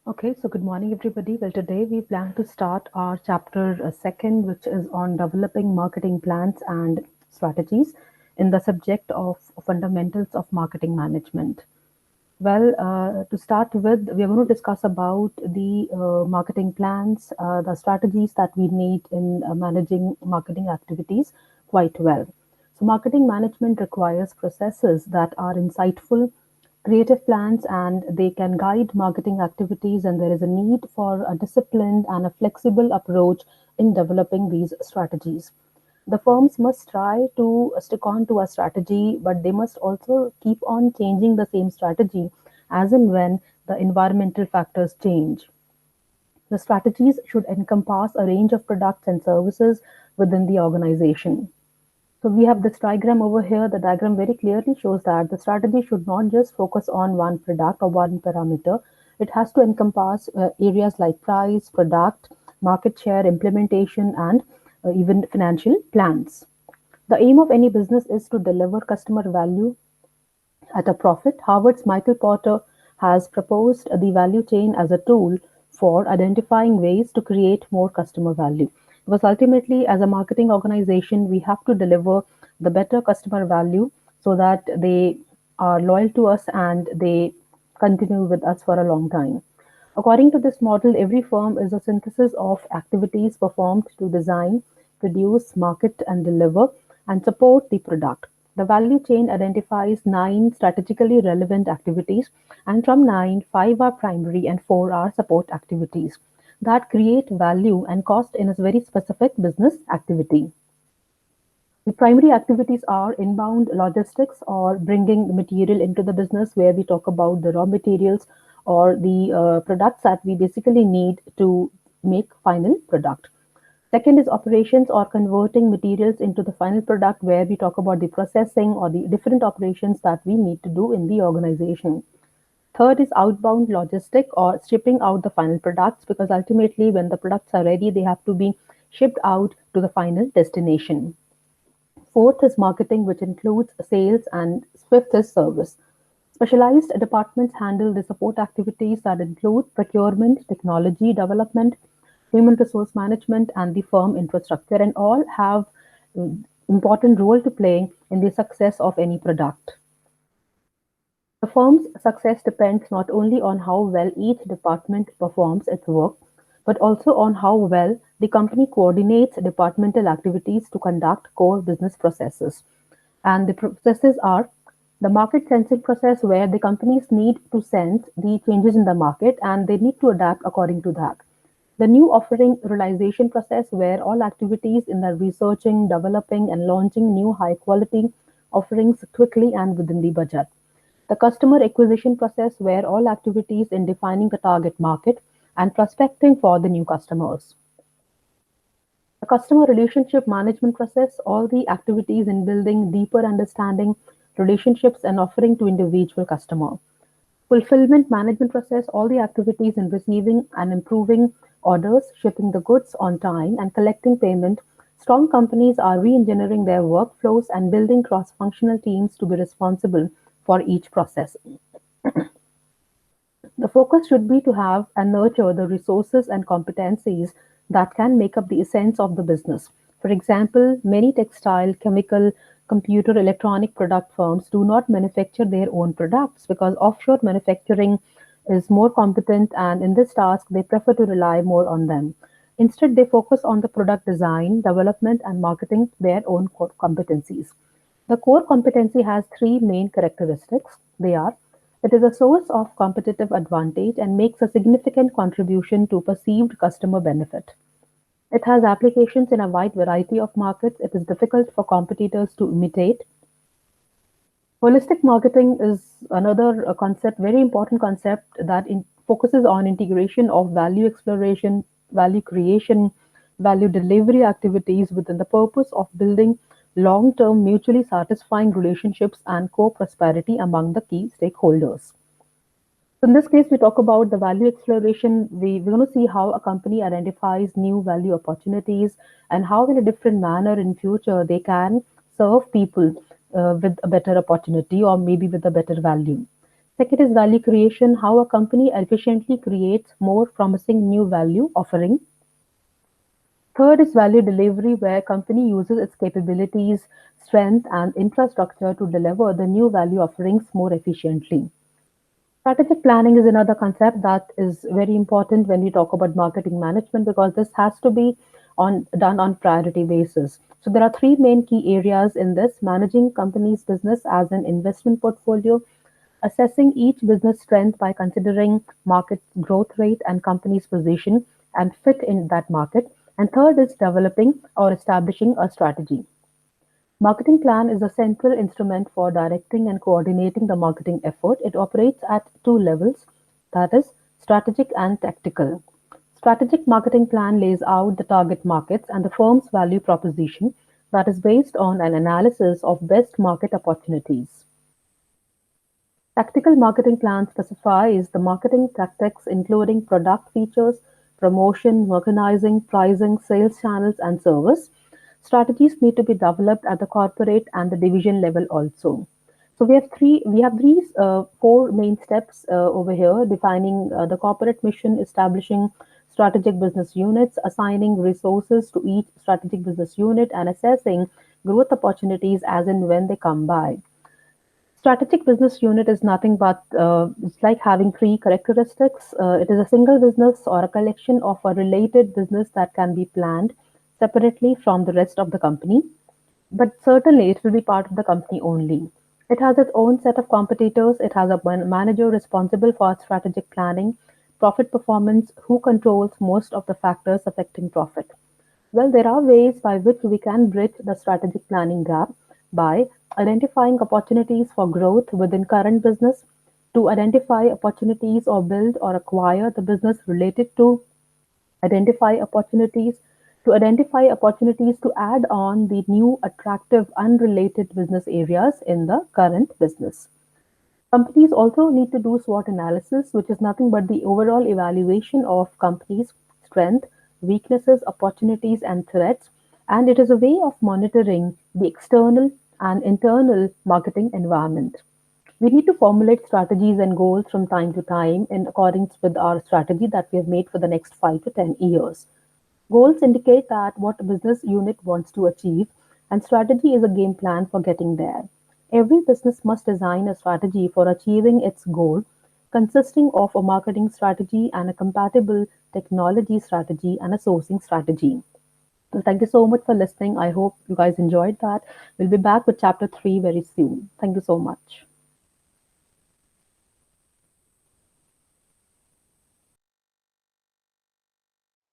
Okay, so good morning, everybody. Well, today we plan to start our chapter second, which is on developing marketing plans and strategies in the subject of fundamentals of marketing management. Well, to start with, we are going to discuss about the marketing plans, the strategies that we need in managing marketing activities quite well. So, marketing management requires processes that are insightful, creative plans, and they can guide marketing activities. And there is a need for a disciplined and a flexible approach in developing these strategies. The firms must try to stick on to a strategy, but they must also keep on changing the same strategy as and when the environmental factors change. The strategies should encompass a range of products and services within the organization. So we have this diagram over here. The diagram very clearly shows that the strategy should not just focus on one product or one parameter. It has to encompass areas like price, product, market share, implementation, and even financial plans. The aim of any business is to deliver customer value at a profit. Harvard's Michael Porter has proposed the value chain as a tool for identifying ways to create more customer value. Because ultimately, as a marketing organization, we have to deliver the better customer value so that they are loyal to us and they continue with us for a long time. According to this model, every firm is a synthesis of activities performed to design, produce, market, and deliver, and support the product. The value chain identifies nine strategically relevant activities, and from nine, five are primary and four are support activities that create value and cost in a very specific business activity. The primary activities are inbound logistics or bringing material into the business, where we talk about the raw materials or the products that we basically need to make final product. Second is operations or converting materials into the final product, where we talk about the processing or the different operations that we need to do in the organization. Third is outbound logistic or shipping out the final products, because ultimately when the products are ready, they have to be shipped out to the final destination. Fourth is marketing, which includes sales, and fifth is service. Specialized departments handle the support activities that include procurement, technology development, human resource management, and the firm infrastructure, and all have important role to play in the success of any product. The firm's success depends not only on how well each department performs its work, but also on how well the company coordinates departmental activities to conduct core business processes. And the processes are the market sensing process, where the companies need to sense the changes in the market and they need to adapt according to that. The new offering realization process, where all activities in the researching, developing, and launching new high quality offerings quickly and within the budget. The customer acquisition process, where all activities in defining the target market and prospecting for the new customers. The customer relationship management process, all the activities in building deeper understanding, relationships, and offering to individual customer. Fulfillment management process, all the activities in receiving and improving orders, shipping the goods on time, and collecting payment. Strong companies are re-engineering their workflows and building cross-functional teams to be responsible for each process. The focus should be to have and nurture the resources and competencies that can make up the essence of the business. For example, many textile, chemical, computer, electronic product firms do not manufacture their own products because offshore manufacturing is more competent, and in this task, they prefer to rely more on them. Instead, they focus on the product design, development, and marketing their own core competencies. The core competency has three main characteristics. They are: it is a source of competitive advantage and makes a significant contribution to perceived customer benefit. It has applications in a wide variety of markets. It is difficult for competitors to imitate. Holistic marketing is another concept, very important concept that focuses on integration of value exploration, value creation, value delivery activities within the purpose of building long-term mutually satisfying relationships and co-prosperity among the key stakeholders. So in this case, we talk about the value exploration. We're going to see how a company identifies new value opportunities and how, in a different manner in future, they can serve people with a better opportunity or maybe with a better value. Second is value creation, how a company efficiently creates more promising new value offering. Third is value delivery, where company uses its capabilities, strength, and infrastructure to deliver the new value offerings more efficiently. Strategic planning is another concept that is very important when we talk about marketing management because this has to be done on priority basis. So there are three main key areas in this: managing company's business as an investment portfolio, assessing each business strength by considering market growth rate and company's position and fit in that market, and third is developing or establishing a strategy. Marketing plan is a central instrument for directing and coordinating the marketing effort. It operates at two levels, that is, strategic and tactical. Strategic marketing plan lays out the target markets and the firm's value proposition that is based on an analysis of best market opportunities. Tactical marketing plan specifies the marketing tactics including product features, promotion, merchandising, pricing, sales channels, and service. Strategies need to be developed at the corporate and the division level also. So we have these four main steps over here: defining the corporate mission, establishing strategic business units, assigning resources to each strategic business unit, and assessing growth opportunities as and when they come by. Strategic business unit is nothing but it's like having three characteristics. It is a single business or a collection of a related business that can be planned separately from the rest of the company, but certainly it will be part of the company only. It has its own set of competitors. It has a manager responsible for strategic planning, profit performance, who controls most of the factors affecting profit. Well, there are ways by which we can bridge the strategic planning gap by identifying opportunities for growth within current business, to identify opportunities or build or acquire the business related to, identify opportunities identify opportunities to add on the new attractive unrelated business areas in the current business. Companies also need to do SWOT analysis, which is nothing but the overall evaluation of companies' strength, weaknesses, opportunities, and threats. And it is a way of monitoring the external and internal marketing environment. We need to formulate strategies and goals from time to time in accordance with our strategy that we have made for the next 5 to 10 years. Goals indicate that what a business unit wants to achieve, and strategy is a game plan for getting there. Every business must design a strategy for achieving its goal, consisting of a marketing strategy and a compatible technology strategy and a sourcing strategy. So thank you so much for listening. I hope you guys enjoyed that. We'll be back with chapter 3 very soon. Thank you so much.